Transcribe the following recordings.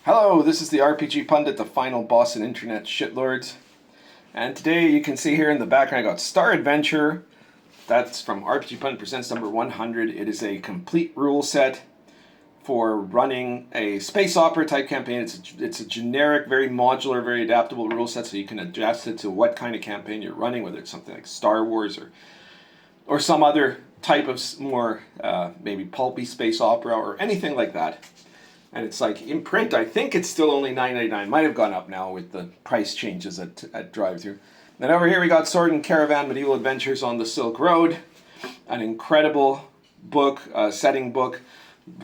Hello, this is the RPG Pundit, the final boss in internet shitlords. And today you can see here in the background I got Star Adventure. That's from RPG Pundit Presents number 100. It is a complete rule set for running a space opera type campaign. It's a generic, very modular, very adaptable rule set, so you can adjust it to what kind of campaign you're running, whether it's something like Star Wars or some other type of more maybe pulpy space opera or anything like that. And it's like in print, I think it's still only $9.99. Might have gone up now with the price changes at drive-thru. Then over here we got Sword and Caravan: Medieval Adventures on the Silk Road, an incredible book, setting book,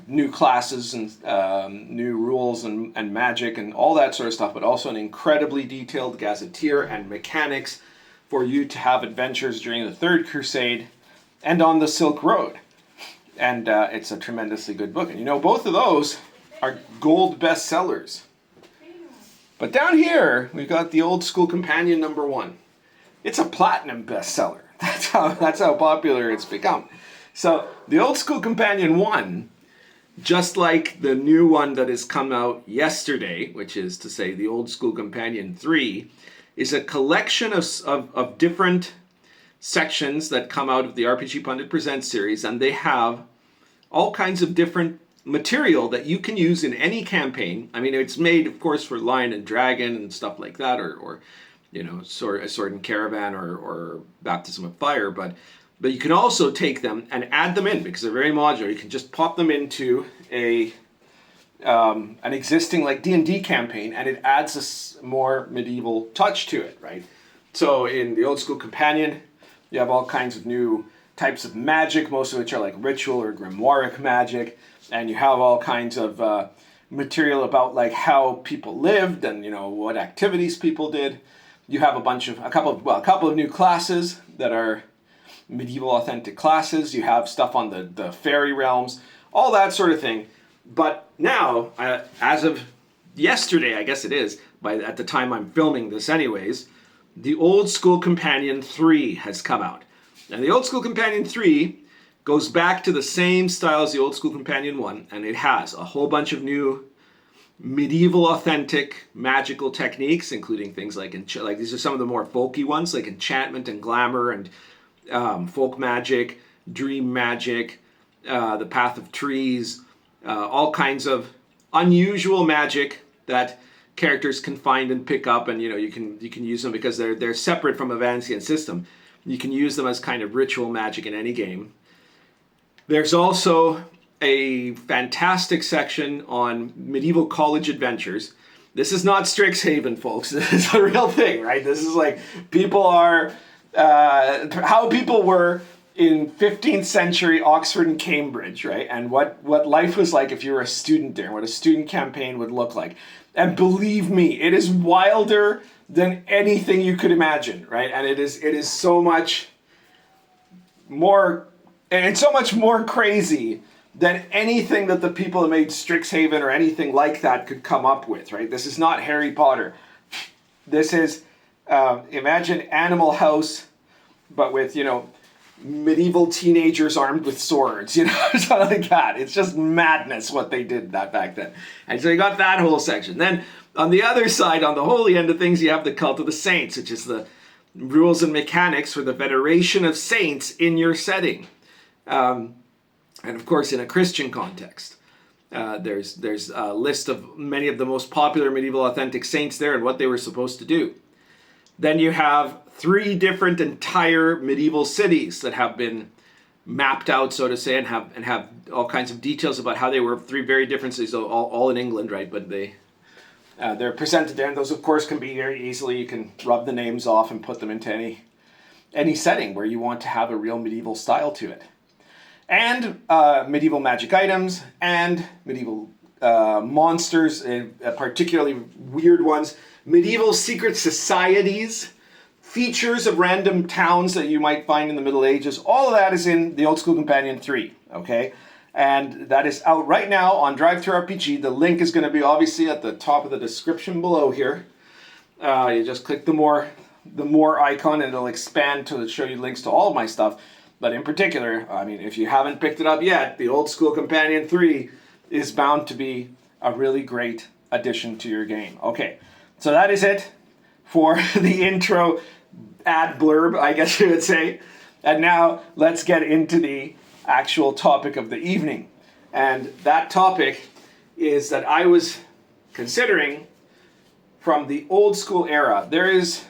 new classes and new rules and magic and all that sort of stuff, but also an incredibly detailed gazetteer and mechanics for you to have adventures during the Third Crusade and on the Silk Road. And it's a tremendously good book. And you know, both of those are gold bestsellers. But down here, we've got the Old School Companion number 1. It's a platinum bestseller. That's how popular it's become. So the Old School Companion 1, just like the new one that has come out yesterday, which is to say the Old School Companion 3, is a collection of different sections that come out of the RPG Pundit Presents series, and they have all kinds of different material that you can use in any campaign. I mean, it's made, of course, for Lion and Dragon and stuff like that, or you know, Sword and Caravan or Baptism of Fire, but you can also take them and add them in because they're very modular. You can just pop them into an existing like D&D campaign, and it adds a more medieval touch to it, right? So in the Old School Companion, you have all kinds of new types of magic, most of which are like ritual or grimoire magic. And you have all kinds of material about like how people lived and, you know, what activities people did. You have a couple of new classes that are medieval authentic classes. You have stuff on the fairy realms, all that sort of thing. But now, as of yesterday, I guess it is, at the time I'm filming this anyways, the Old School Companion 3 has come out. And the Old School Companion 3 goes back to the same style as the Old School Companion 1, and it has a whole bunch of new medieval authentic magical techniques, including things like these are some of the more folky ones, like enchantment and glamour and folk magic, dream magic, the path of trees, all kinds of unusual magic that characters can find and pick up, and you know, you can use them because they're separate from a Vancian system. You can use them as kind of ritual magic in any game. There's also a fantastic section on medieval college adventures. This is not Strixhaven, folks. This is a real thing, right? This is like how people were in 15th century Oxford and Cambridge, right? And what life was like if you were a student there, what a student campaign would look like. And believe me, it is wilder than anything you could imagine, right? And it is so much more. And it's so much more crazy than anything that the people that made Strixhaven or anything like that could come up with, right? This is not Harry Potter. This is, imagine Animal House, but with, you know, medieval teenagers armed with swords, you know, something like that. It's just madness what they did back then. And so you got that whole section. Then on the other side, on the holy end of things, you have the Cult of the Saints, which is the rules and mechanics for the veneration of saints in your setting. And of course, in a Christian context, there's a list of many of the most popular medieval authentic saints there and what they were supposed to do. Then you have 3 different entire medieval cities that have been mapped out, so to say, and have all kinds of details about how they were 3 very different cities, all in England, right? But they're presented there, and those, of course, can be very easily. You can rub the names off and put them into any setting where you want to have a real medieval style to it. And medieval magic items and medieval monsters, particularly weird ones. Medieval secret societies, features of random towns that you might find in the Middle Ages. All of that is in the Old School Companion 3, okay? And that is out right now on ttrpg. The link is going to be obviously at the top of the description below here. You just click the more icon and it'll expand to show you links to all of my stuff. But in particular, I mean, if you haven't picked it up yet, the Old School Companion 3 is bound to be a really great addition to your game. Okay, so that is it for the intro ad blurb, I guess you would say. And now let's get into the actual topic of the evening. And that topic is that I was considering from the old school era. There is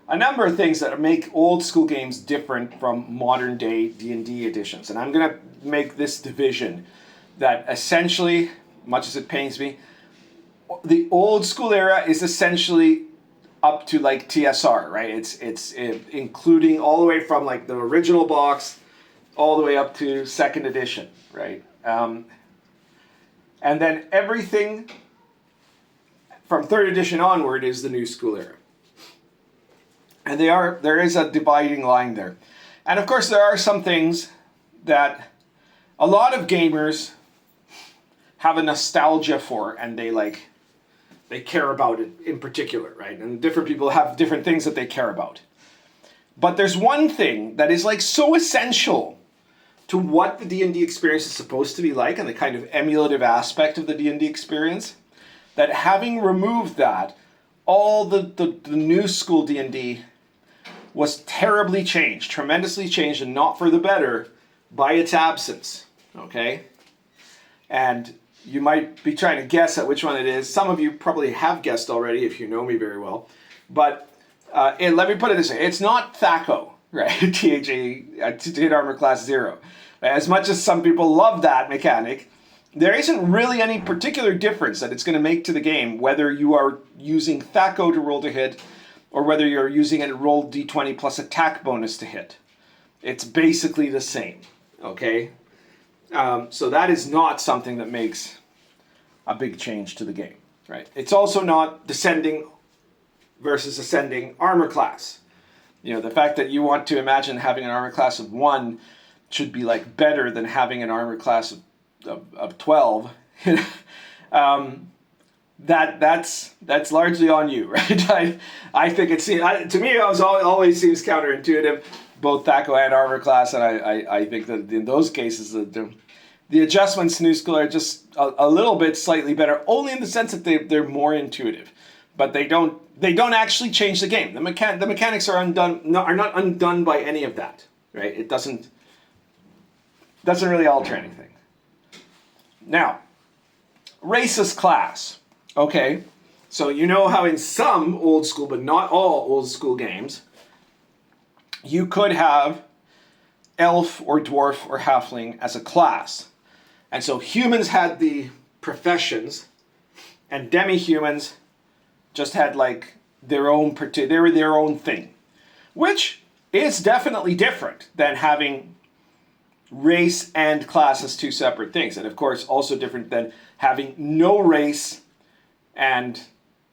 a number of things that make old school games different from modern day D&D editions. And I'm going to make this division that essentially, much as it pains me, the old school era is essentially up to like TSR, right? It's including all the way from like the original box all the way up to second edition, right? And then everything from third edition onward is the new school era. And there is a dividing line there. And of course there are some things that a lot of gamers have a nostalgia for, and they care about it in particular, right? And different people have different things that they care about. But there's one thing that is like so essential to what the D&D experience is supposed to be like, and the kind of emulative aspect of the D&D experience, that having removed that, all the new school D&D was terribly changed, tremendously changed, and not for the better by its absence, okay? And you might be trying to guess at which one it is. Some of you probably have guessed already if you know me very well. But let me put it this way. It's not THACO, right? THA, to hit armor class 0. As much as some people love that mechanic, there isn't really any particular difference that it's going to make to the game whether you are using THACO to roll to hit or whether you're using it to roll d20 plus attack bonus to hit. It's basically the same, okay? So that is not something that makes a big change to the game, right? It's also not descending versus ascending armor class. You know, the fact that you want to imagine having an armor class of 1 should be like better than having an armor class of 12. That's largely on you, right? I think to me it always seems counterintuitive, both THACO and armor class, and I think that in those cases the adjustments to new school are just a little bit slightly better, only in the sense that they're more intuitive, but they don't actually change the game. The mechanics are not undone by any of that, right? It doesn't really alter anything. Now, racist class. Okay, so you know how in some old school, but not all old school games, you could have elf or dwarf or halfling as a class. And so humans had the professions, and demi-humans just had like they were their own thing, which is definitely different than having race and class as two separate things. And of course, also different than having no race and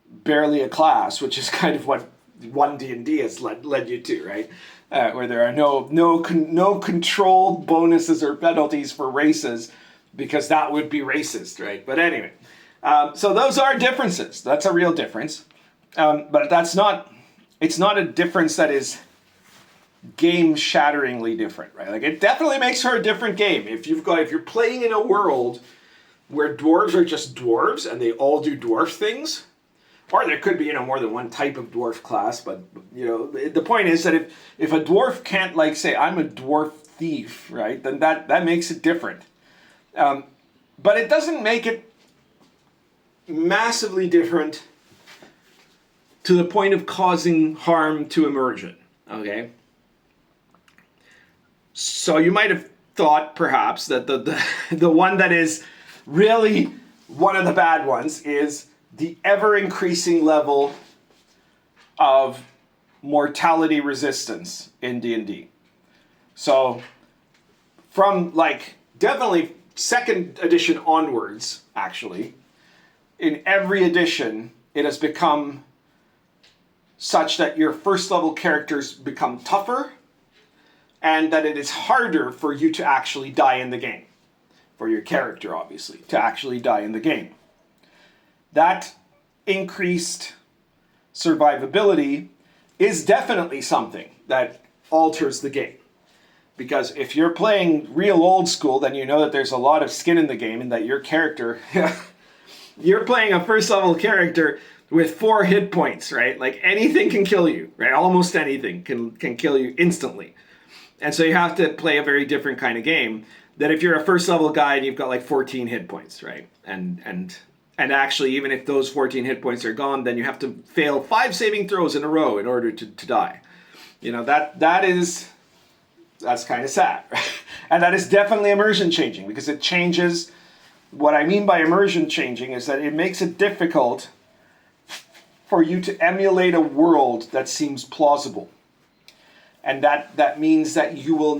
barely a class, which is kind of what 1D&D has led you to, right? Where there are no controlled bonuses or penalties for races, because that would be racist, right? But anyway, so those are differences. That's a real difference, but it's not a difference that is game-shatteringly different, right? Like, it definitely makes for a different game. If you're playing in a world where dwarves are just dwarves and they all do dwarf things, or there could be, more than one type of dwarf class, but, the point is that if a dwarf can't, like, say, I'm a dwarf thief, right, then that makes it different. But it doesn't make it massively different to the point of causing harm to immersion, okay? So you might have thought, perhaps, that the one that is really one of the bad ones is the ever-increasing level of mortality resistance in D&D. So from, definitely second edition onwards, actually, in every edition, it has become such that your first-level characters become tougher, and that it is harder for you to actually die in the game. For your character, obviously, to actually die in the game. That increased survivability is definitely something that alters the game. Because if you're playing real old school, then you know that there's a lot of skin in the game and that your character You're playing a first level character with 4 hit points, right? Like anything can kill you, right? Almost anything can kill you instantly. And so you have to play a very different kind of game than if you're a first level guy and you've got like 14 hit points, right? And actually, even if those 14 hit points are gone, then you have to fail 5 saving throws in a row in order to die. You know, that's kind of sad. Right? And that is definitely immersion changing, because it changes. What I mean by immersion changing is that it makes it difficult for you to emulate a world that seems plausible. And that means that you will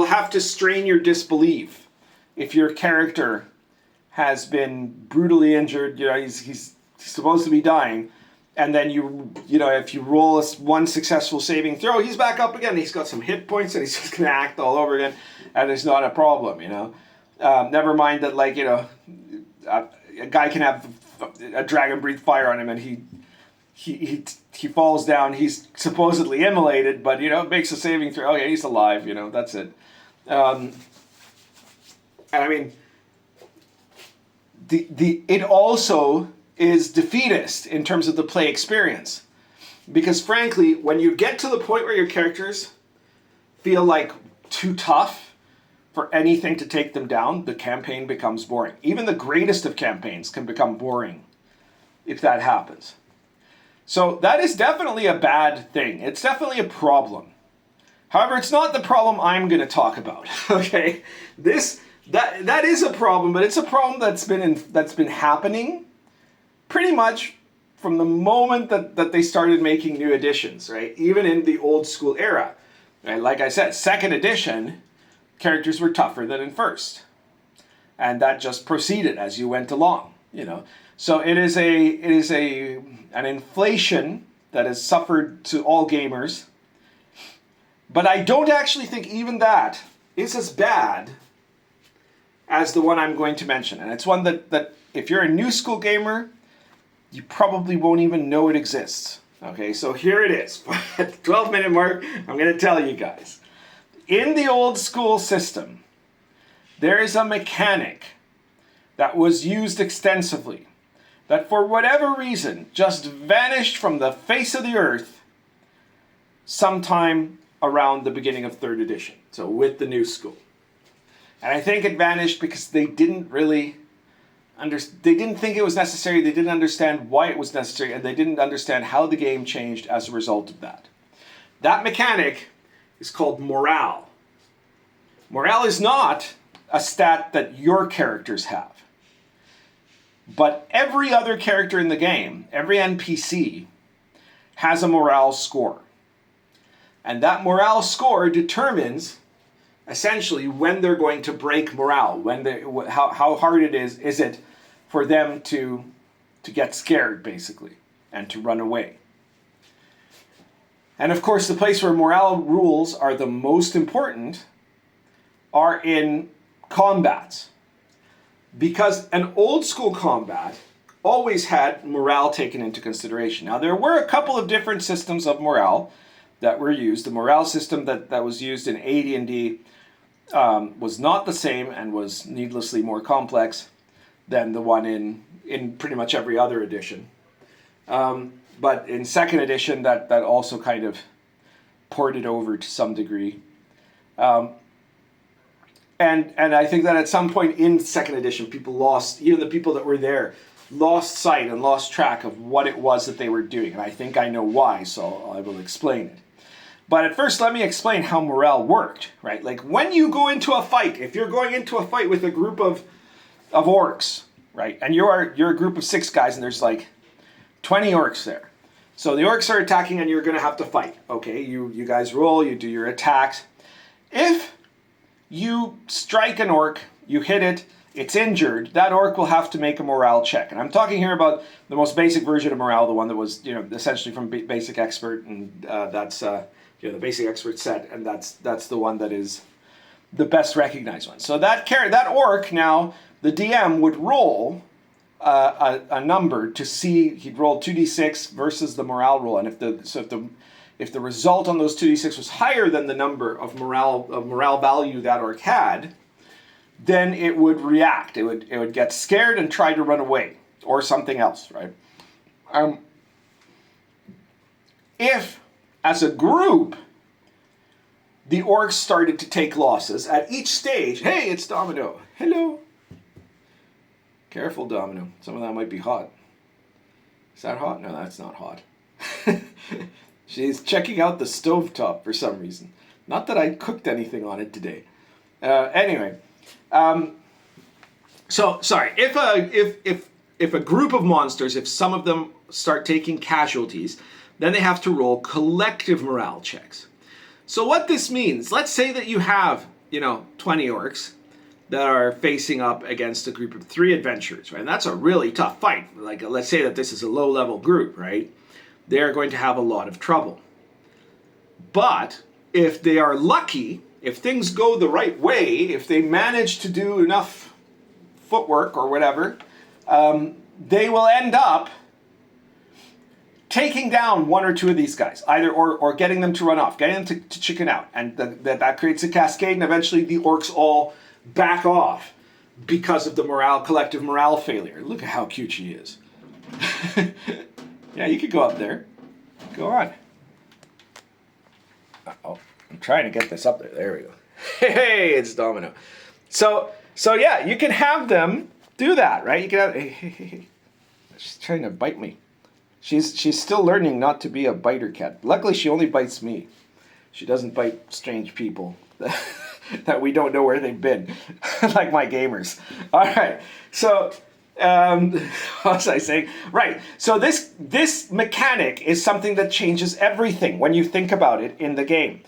have to strain your disbelief if your character has been brutally injured. You know, he's supposed to be dying, and then if you roll one successful saving throw, he's back up again. He's got some hit points, and he's just going to act all over again, and it's not a problem. You know, never mind that, like, you know, a guy can have a dragon breathe fire on him, and he falls down. He's supposedly immolated, but, you know, makes a saving throw. Okay, he's alive. You know, that's it. And I mean, it also is defeatist in terms of the play experience, because frankly, when you get to the point where your characters feel like too tough for anything to take them down, the campaign becomes boring. Even the greatest of campaigns can become boring if that happens. So that is definitely a bad thing. It's definitely a problem. However, it's not the problem I'm going to talk about. Okay, that is a problem, but it's a problem that's been happening pretty much from the moment that they started making new editions, right? Even in the old school era, right? Like I said, second edition characters were tougher than in first, and that just proceeded as you went along. You know, so it is an inflation that has suffered to all gamers. But I don't actually think even that is as bad as the one I'm going to mention. And it's one that if you're a new school gamer, you probably won't even know it exists. Okay, so here it is. At the 12-minute mark, I'm going to tell you guys. In the old school system, there is a mechanic that was used extensively that for whatever reason just vanished from the face of the earth sometime around the beginning of 3rd edition, so with the new school. And I think it vanished because they didn't really they didn't think it was necessary, they didn't understand why it was necessary, and they didn't understand how the game changed as a result of that. That mechanic is called morale. Morale is not a stat that your characters have. But every other character in the game, every NPC, has a morale score. And that morale score determines essentially when they're going to break morale, how hard it is it for them to get scared, basically, and to run away. And of course, the place where morale rules are the most important are in combats. Because an old school combat always had morale taken into consideration. Now, there were a couple of different systems of morale that were used. The morale system that was used in AD&D was not the same and was needlessly more complex than the one in pretty much every other edition. But in 2nd edition, that also kind of ported over to some degree. And I think that at some point in 2nd edition, people lost, even the people that were there, lost sight and lost track of what it was that they were doing. And I think I know why, so I will explain it. But at first, let me explain how morale worked, right? Like when you go into a fight, if you're going into a fight with a group of orcs, right? And you're a group of 6 guys and there's like 20 orcs there. So the orcs are attacking and you're going to have to fight. Okay, you guys roll, you do your attacks. If you strike an orc, you hit it, it's injured, that orc will have to make a morale check. And I'm talking here about the most basic version of morale, the one that was, essentially from Basic Expert, and that's the Basic Expert set, and that's the one that is the best recognized one. So that orc now, the DM would roll a number to see, he'd roll 2d6 versus the morale roll, and if the result on those 2d6 was higher than the number of morale value that orc had, then it would react. It would get scared and try to run away or something else, right? If, as a group, the orcs started to take losses at each stage, hey, it's Domino. Hello. Careful, Domino. Some of that might be hot. Is that hot? No, that's not hot. She's checking out the stovetop for some reason. Not that I cooked anything on it today. Anyway, so sorry. If a group of monsters, if some of them start taking casualties, then they have to roll collective morale checks. So what this means, let's say that you have, 20 orcs that are facing up against a group of 3 adventurers, right? And that's a really tough fight. Like, let's say that this is a low-level group, right? They're going to have a lot of trouble. But if they are lucky, if things go the right way, if they manage to do enough footwork or whatever, they will end up taking down 1 or 2 of these guys, either or getting them to run off, getting them to chicken out. And that creates a cascade, and eventually the orcs all back off because of the collective morale failure. Look at how cute she is. Yeah, you could go up there. Go on. Uh-oh. I'm trying to get this up there. There we go. Hey, it's Domino. So yeah, you can have them do that, right? You can have... Hey. She's trying to bite me. She's still learning not to be a biter cat. Luckily, she only bites me. She doesn't bite strange people that we don't know where they've been, like my gamers. All right. So, what was I saying? Right. So this mechanic is something that changes everything when you think about it in the game.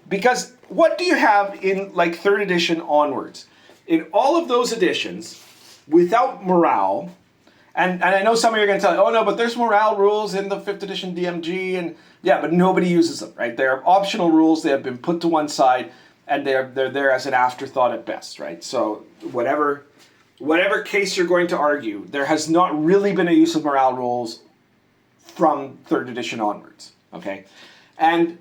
Because what do you have in like 3rd edition onwards? In all of those editions, without morale, and I know some of you are going to tell me, oh no, but there's morale rules in the 5th edition DMG, and yeah, but nobody uses them, right? They're optional rules. They have been put to one side, and they're there as an afterthought at best, right? So whatever case you're going to argue, there has not really been a use of morale rules from 3rd edition onwards, okay? And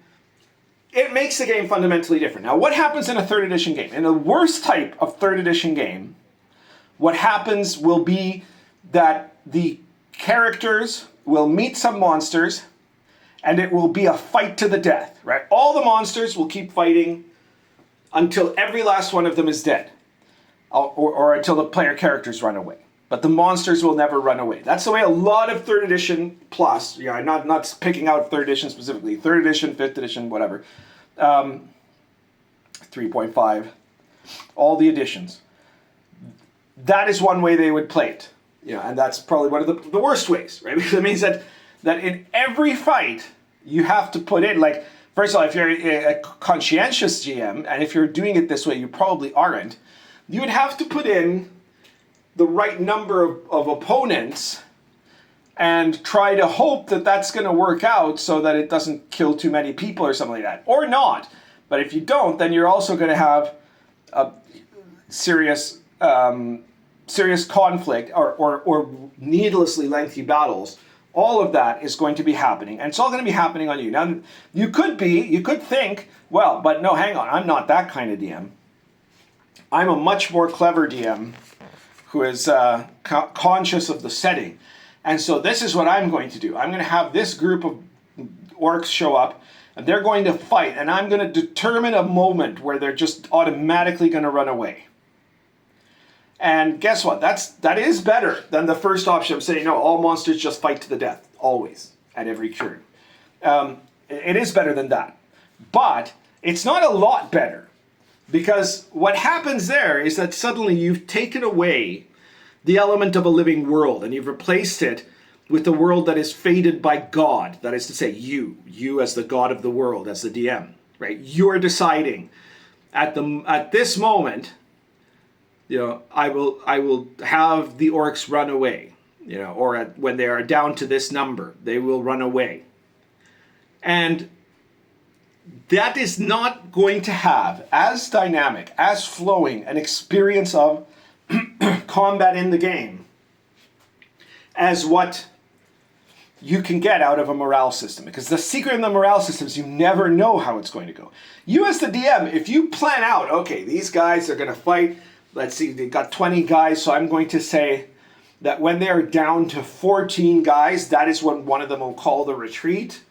it makes the game fundamentally different. Now, what happens in a 3rd edition game? In the worst type of 3rd edition game, what happens will be that the characters will meet some monsters, and it will be a fight to the death, right? All the monsters will keep fighting until every last one of them is dead, or until the player characters run away. But the monsters will never run away. That's the way a lot of 3rd edition plus, not picking out 3rd edition specifically, 3rd edition, 5th edition, whatever, 3.5, all the editions. That is one way they would play it. And that's probably one of the worst ways, right? Because it means that in every fight, you have to put in, like, first of all, if you're a conscientious GM, and if you're doing it this way, you probably aren't, you would have to put in the right number of opponents and try to hope that that's going to work out so that it doesn't kill too many people or something like that. Or not. But if you don't, then you're also going to have a serious conflict or needlessly lengthy battles. All of that is going to be happening, and it's all going to be happening on you. Now, you could think, well, but no, hang on, I'm not that kind of DM. I'm a much more clever DM who is conscious of the setting. And so this is what I'm going to do. I'm going to have this group of orcs show up, and they're going to fight, and I'm going to determine a moment where they're just automatically going to run away. And guess what? That is better than the first option of saying, no, all monsters just fight to the death, always, at every turn. It is better than that. But it's not a lot better, because what happens there is that suddenly you've taken away the element of a living world, and you've replaced it with the world that is fated by God. That is to say, you as the God of the world, as the DM, right? You're deciding at this moment, I will have the orcs run away, or when they are down to this number, they will run away. And that is not going to have as dynamic, as flowing an experience of combat in the game as what you can get out of a morale system. Because the secret in the morale system is you never know how it's going to go. You as the DM, if you plan out, okay, these guys are going to fight, let's see, they've got 20 guys, so I'm going to say that when they are down to 14 guys, that is when one of them will call the retreat,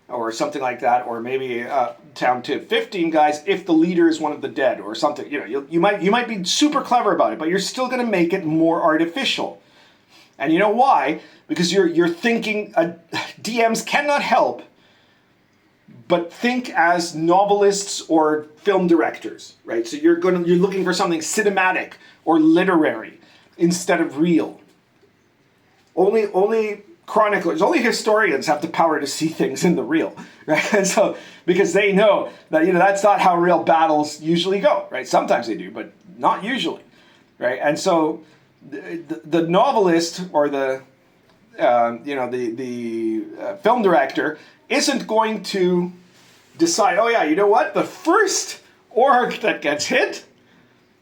or something like that, or maybe down to 15 guys if the leader is one of the dead, or something. You know, you might be super clever about it, but you're still going to make it more artificial. And you know why? Because you're thinking, DMs cannot help but think as novelists or film directors, right? So you're looking for something cinematic or literary instead of real. Only chroniclers, only historians have the power to see things in the real, right? And so, because they know that, you know, that's not how real battles usually go, right? Sometimes they do, but not usually, right? And so the novelist or the film director isn't going to decide, oh yeah, you know what? The first orc that gets hit,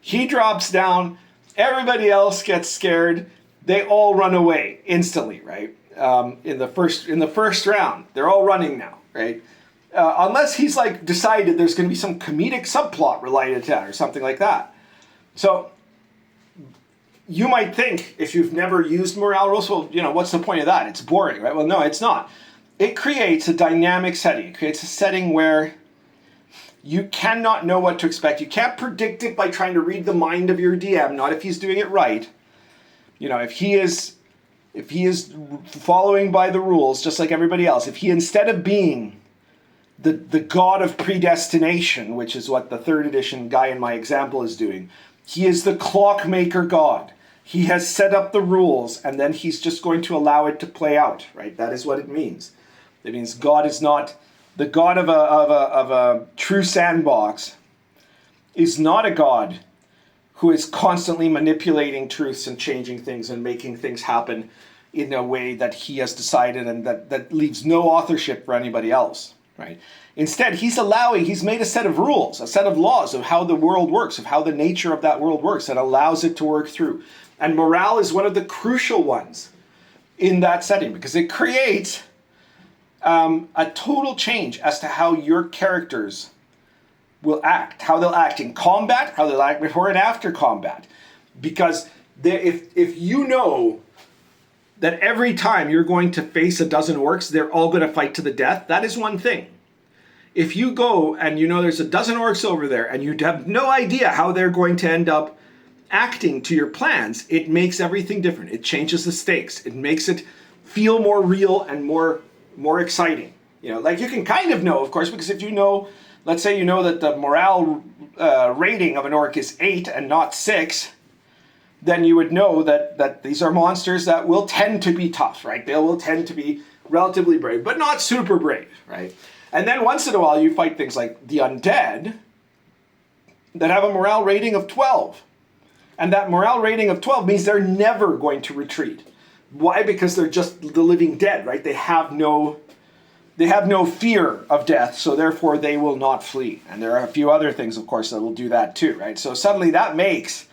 he drops down, everybody else gets scared, they all run away instantly, right? In the first round, they're all running now, right? Unless he's like decided there's going to be some comedic subplot related to that or something like that. So you might think, if you've never used morale rules, well, you know, what's the point of that? It's boring, right? Well, no, it's not. It creates a dynamic setting. It creates a setting where you cannot know what to expect. You can't predict it by trying to read the mind of your DM, not if he's doing it right. You know, if he is following by the rules, just like everybody else, if he, instead of being the god of predestination, which is what the 3rd edition guy in my example is doing, he is the clockmaker god. He has set up the rules, and then he's just going to allow it to play out, right? That is what it means. It means God is not, the god of a true sandbox is not a god who is constantly manipulating truths and changing things and making things happen in a way that he has decided, and that leaves no authorship for anybody else, right? Instead, he's made a set of rules, a set of laws of how the world works, of how the nature of that world works, and allows it to work through. And morale is one of the crucial ones in that setting, because it creates a total change as to how your characters will act, how they'll act in combat, how they'll act before and after combat. Because if you know that every time you're going to face a dozen orcs, they're all going to fight to the death, that is one thing. If you go and you know there's a dozen orcs over there and you have no idea how they're going to end up acting to your plans, it makes everything different. It changes the stakes. It makes it feel more real and more exciting. You know, like you can kind of know, of course, because if you know, let's say you know that the morale rating of an orc is 8 and not 6, then you would know that these are monsters that will tend to be tough, right? They will tend to be relatively brave, but not super brave, right? And then once in a while you fight things like the undead that have a morale rating of 12. And that morale rating of 12 means they're never going to retreat. Why? Because they're just the living dead, right? They have no fear of death, so therefore they will not flee. And there are a few other things, of course, that will do that too, right? So suddenly that makes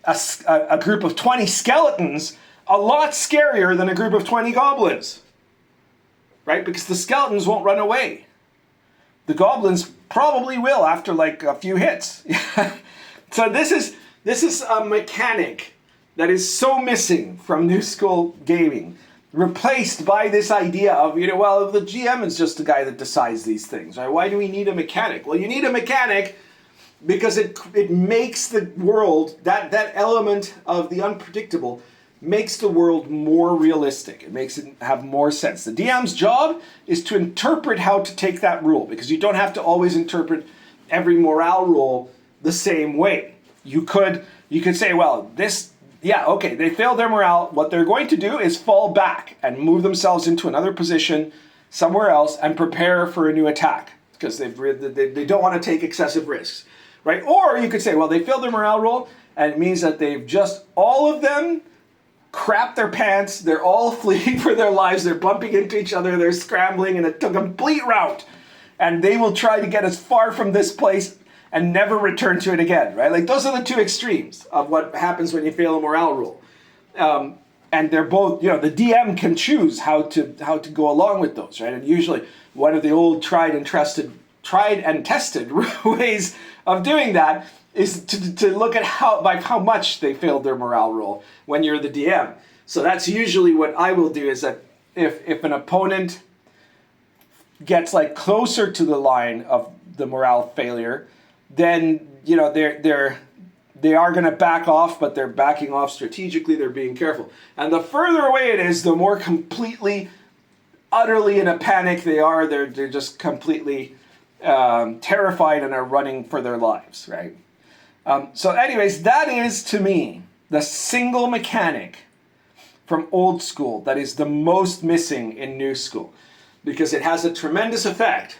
a group of 20 skeletons a lot scarier than a group of 20 goblins, right? Because the skeletons won't run away. The goblins probably will after like a few hits. So this is a mechanic that is so missing from new school gaming, replaced by this idea of, you know, well, the GM is just the guy that decides these things, right? Why do we need a mechanic? Well, you need a mechanic because it makes the world, that element of the unpredictable makes the world more realistic. It makes it have more sense. The DM's job is to interpret how to take that rule, because you don't have to always interpret every morale rule the same way. You could say, well, they failed their morale. What they're going to do is fall back and move themselves into another position somewhere else and prepare for a new attack, because they don't want to take excessive risks, right? Or you could say, well, they failed their morale roll, and it means that they've just, all of them crap their pants, they're all fleeing for their lives, they're bumping into each other, they're scrambling in a complete rout, and they will try to get as far from this place and never return to it again, right? Like, those are the two extremes of what happens when you fail a morale rule. And they're both, you know, the DM can choose how to go along with those, right? And usually one of the old tried and tested ways of doing that is to look at how much they failed their morale roll when you're the DM. So that's usually what I will do, is that if an opponent gets like closer to the line of the morale failure, then you know they are going to back off, but they're backing off strategically. They're being careful. And the further away it is, the more completely, utterly in a panic they are. They're just completely terrified and are running for their lives, right? So anyways, that is, to me, the single mechanic from old school that is the most missing in new school, because it has a tremendous effect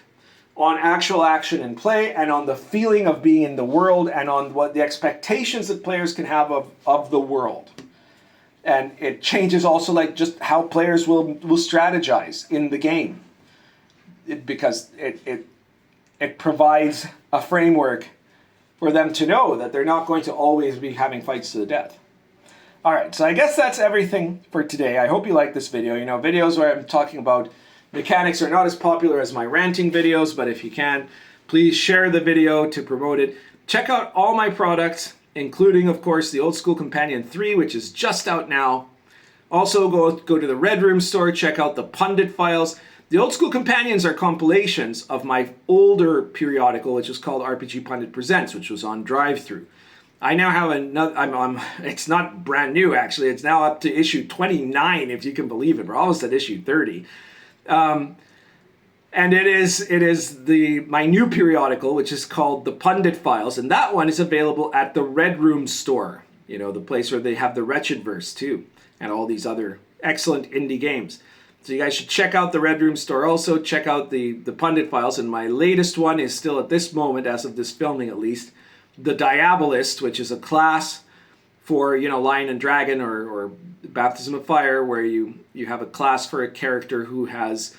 on actual action and play, and on the feeling of being in the world, and on what the expectations that players can have of the world. And it changes also like just how players will strategize in the game, because it provides a framework for them to know that they're not going to always be having fights to the death. All right, so I guess that's everything for today. I hope you like this video. You know, videos where I'm talking about mechanics are not as popular as my ranting videos, but if you can, please share the video to promote it. Check out all my products, including, of course, the Old School Companion 3, which is just out now. Also, go to the Red Room store, check out the Pundit Files. The Old School Companions are compilations of my older periodical, which was called RPG Pundit Presents, which was on Drive-Thru. I now have another, it's not brand new, actually. It's now up to issue 29, if you can believe it. We're almost at issue 30. And it is my new periodical, which is called the Pundit Files, and that one is available at the Red Room store. You know, the place where they have the Wretchedverse too, and all these other excellent indie games. So you guys should check out the Red Room store. Also check out the Pundit Files, and my latest one is still at this moment, as of this filming at least, the Diabolist, which is a class for, you know, Lion and Dragon or Baptism of Fire, where you have a class for a character who has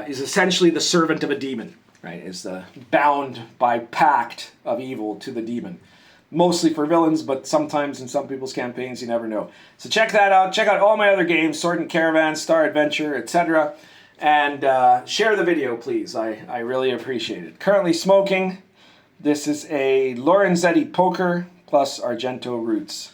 is essentially the servant of a demon, right? Is bound by pact of evil to the demon. Mostly for villains, but sometimes in some people's campaigns, you never know. So check that out. Check out all my other games, Sword and Caravan, Star Adventure, etc. And share the video, please. I really appreciate it. Currently smoking. This is a Lorenzetti Poker plus Argento Roots.